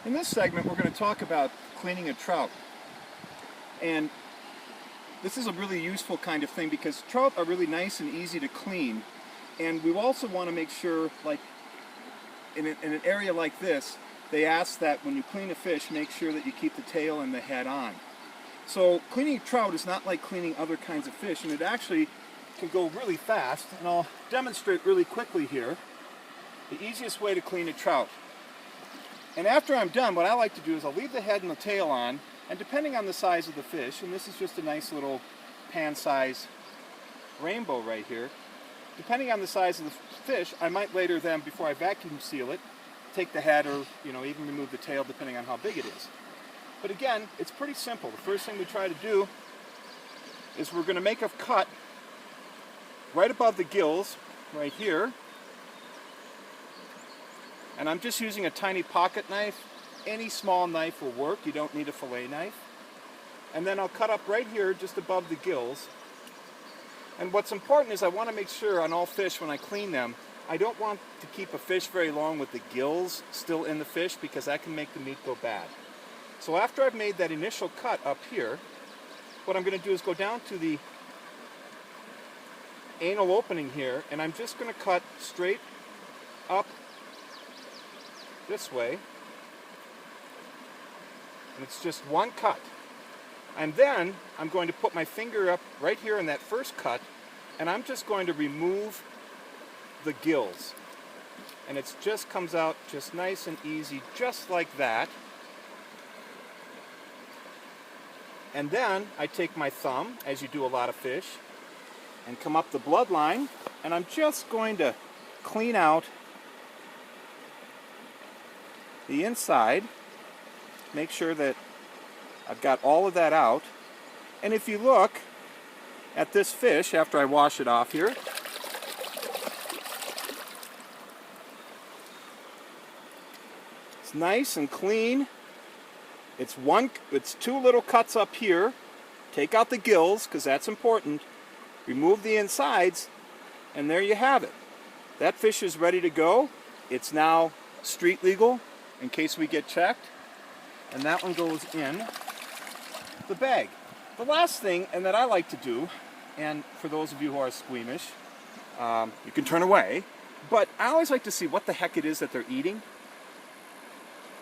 In this segment, we're going to talk about cleaning a trout. And this is a really useful kind of thing because trout are really nice and easy to clean. And we also want to make sure, like in an area like this, they ask that when you clean a fish, make sure that you keep the tail and the head on. So cleaning trout is not like cleaning other kinds of fish, and it actually can go really fast. And I'll demonstrate really quickly here the easiest way to clean a trout. And after I'm done, what I like to do is I'll leave the head and the tail on, and depending on the size of the fish, and this is just a nice little pan-size rainbow right here, depending on the size of the fish, I might later then, before I vacuum seal it, take the head or even remove the tail depending on how big it is. But again, it's pretty simple. The first thing we try to do is we're going to make a cut right above the gills, right here. And I'm just using a tiny pocket knife. Any small knife will work. You don't need a fillet knife. And then I'll cut up right here just above the gills. And what's important is I want to make sure on all fish when I clean them, I don't want to keep a fish very long with the gills still in the fish because that can make the meat go bad. So after I've made that initial cut up here, what I'm going to do is go down to the anal opening here, and I'm just going to cut straight up this way. And it's just one cut. And then I'm going to put my finger up right here in that first cut, and I'm just going to remove the gills. And it just comes out just nice and easy, just like that. And then I take my thumb, as you do a lot of fish, and come up the bloodline, and I'm just going to clean out the inside, make sure that I've got all of that out. And if you look at this fish after I wash it off here, it's nice and clean. It's two little cuts up here. Take out the gills because that's important. Remove the insides, and there you have it. That fish is ready to go. It's now street legal in case we get checked. And that one goes in the bag. The last thing, and that I like to do, and for those of you who are squeamish, you can turn away, but I always like to see what the heck it is that they're eating.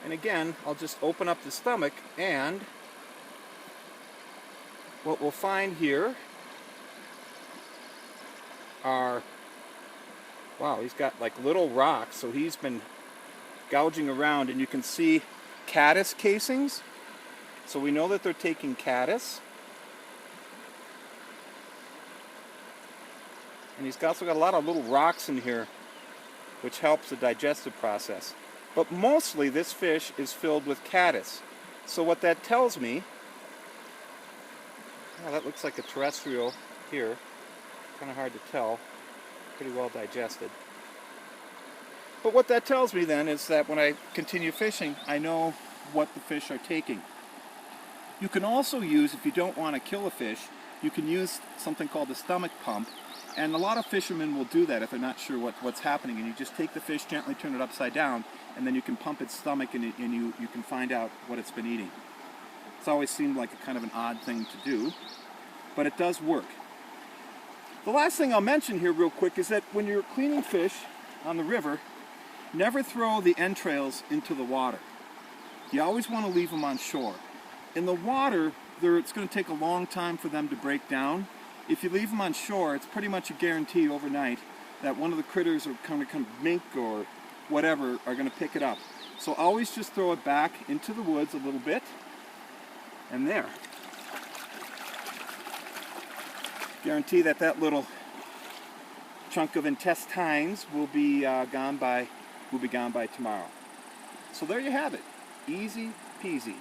And again, I'll just open up the stomach, and what we'll find here are, wow, he's got like little rocks, so he's been gouging around, and you can see caddis casings. So we know that they're taking caddis. And he's also got a lot of little rocks in here, which helps the digestive process. But mostly this fish is filled with caddis. So what that tells me, that looks like a terrestrial here. Kind of hard to tell. Pretty well digested. But what that tells me then is that when I continue fishing, I know what the fish are taking. You can also use, if you don't want to kill a fish, you can use something called the stomach pump. And a lot of fishermen will do that if they're not sure what's happening. And you just take the fish, gently turn it upside down, and then you can pump its stomach, and you can find out what it's been eating. It's always seemed like a kind of an odd thing to do, but it does work. The last thing I'll mention here real quick is that when you're cleaning fish on the river, never throw the entrails into the water. You always want to leave them on shore. In the water, it's going to take a long time for them to break down. If you leave them on shore, it's pretty much a guarantee overnight that one of the critters or kind of mink or whatever are going to pick it up. So always just throw it back into the woods a little bit, and there. Guarantee that little chunk of intestines will be gone by tomorrow. So there you have it. Easy peasy.